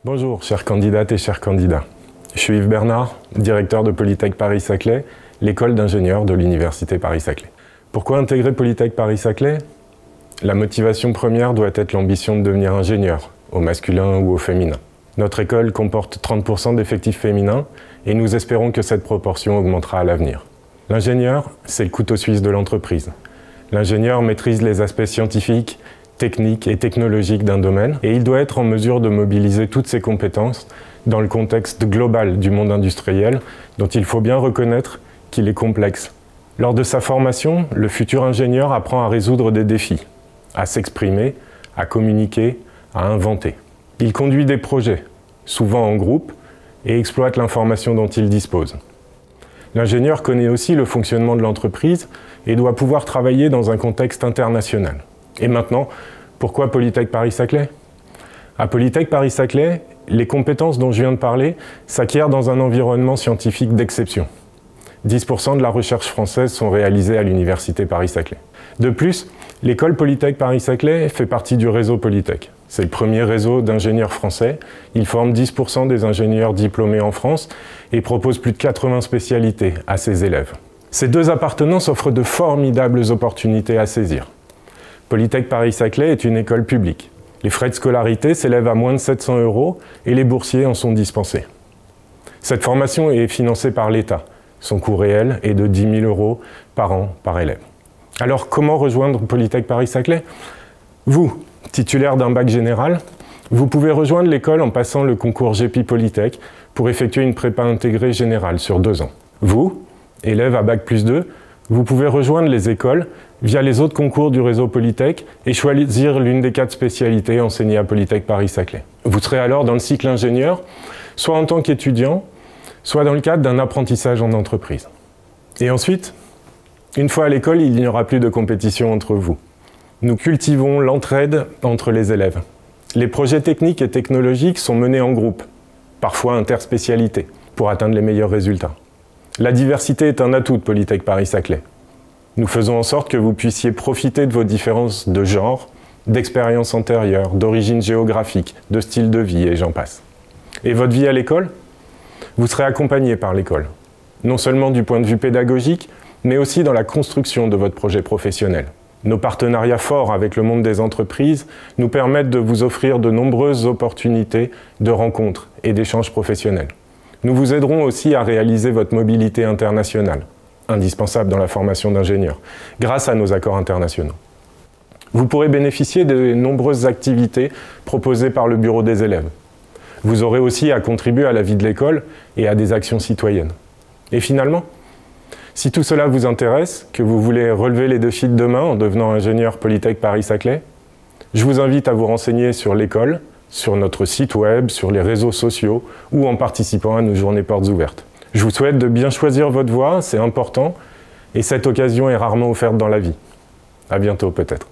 Bonjour, chères candidates et chers candidats. Je suis Yves Bernard, directeur de Polytech Paris-Saclay, l'école d'ingénieurs de l'Université Paris-Saclay. Pourquoi intégrer Polytech Paris-Saclay? La motivation première doit être l'ambition de devenir ingénieur, au masculin ou au féminin. Notre école comporte 30% d'effectifs féminins et nous espérons que cette proportion augmentera à l'avenir. L'ingénieur, c'est le couteau suisse de l'entreprise. L'ingénieur maîtrise les aspects scientifiques, techniques et technologiques d'un domaine et il doit être en mesure de mobiliser toutes ses compétences dans le contexte global du monde industriel dont il faut bien reconnaître qu'il est complexe. Lors de sa formation, le futur ingénieur apprend à résoudre des défis, à s'exprimer, à communiquer, à inventer. Il conduit des projets, souvent en groupe, et exploite l'information dont il dispose. L'ingénieur connaît aussi le fonctionnement de l'entreprise et doit pouvoir travailler dans un contexte international. Et maintenant, pourquoi Polytech Paris-Saclay? À Polytech Paris-Saclay, les compétences dont je viens de parler s'acquièrent dans un environnement scientifique d'exception. 10% de la recherche française sont réalisées à l'Université Paris-Saclay. De plus, l'école Polytech Paris-Saclay fait partie du réseau Polytech. C'est le premier réseau d'ingénieurs français. Il forme 10% des ingénieurs diplômés en France et propose plus de 80 spécialités à ses élèves. Ces deux appartenances offrent de formidables opportunités à saisir. Polytech Paris-Saclay est une école publique. Les frais de scolarité s'élèvent à moins de 700 € et les boursiers en sont dispensés. Cette formation est financée par l'État. Son coût réel est de 10 000 € par an par élève. Alors comment rejoindre Polytech Paris-Saclay? Vous, titulaire d'un bac général, vous pouvez rejoindre l'école en passant le concours GEPI Polytech pour effectuer une prépa intégrée générale sur 2 ans. Vous, élève à bac plus 2, vous pouvez rejoindre les écoles via les autres concours du réseau Polytech et choisir l'une des 4 spécialités enseignées à Polytech Paris-Saclay. Vous serez alors dans le cycle ingénieur, soit en tant qu'étudiant, soit dans le cadre d'un apprentissage en entreprise. Et ensuite, une fois à l'école, il n'y aura plus de compétition entre vous. Nous cultivons l'entraide entre les élèves. Les projets techniques et technologiques sont menés en groupe, parfois interspécialités, pour atteindre les meilleurs résultats. La diversité est un atout de Polytech Paris-Saclay. Nous faisons en sorte que vous puissiez profiter de vos différences de genre, d'expériences antérieures, d'origine géographique, de style de vie et j'en passe. Et votre vie à l'école? Vous serez accompagné par l'école, non seulement du point de vue pédagogique, mais aussi dans la construction de votre projet professionnel. Nos partenariats forts avec le monde des entreprises nous permettent de vous offrir de nombreuses opportunités de rencontres et d'échanges professionnels. Nous vous aiderons aussi à réaliser votre mobilité internationale, indispensable dans la formation d'ingénieurs, grâce à nos accords internationaux. Vous pourrez bénéficier de nombreuses activités proposées par le bureau des élèves. Vous aurez aussi à contribuer à la vie de l'école et à des actions citoyennes. Et finalement, si tout cela vous intéresse, que vous voulez relever les défis de demain en devenant ingénieur Polytech Paris-Saclay, je vous invite à vous renseigner sur l'école, sur notre site web, sur les réseaux sociaux ou en participant à nos journées portes ouvertes. Je vous souhaite de bien choisir votre voie, c'est important, et cette occasion est rarement offerte dans la vie. À bientôt peut-être.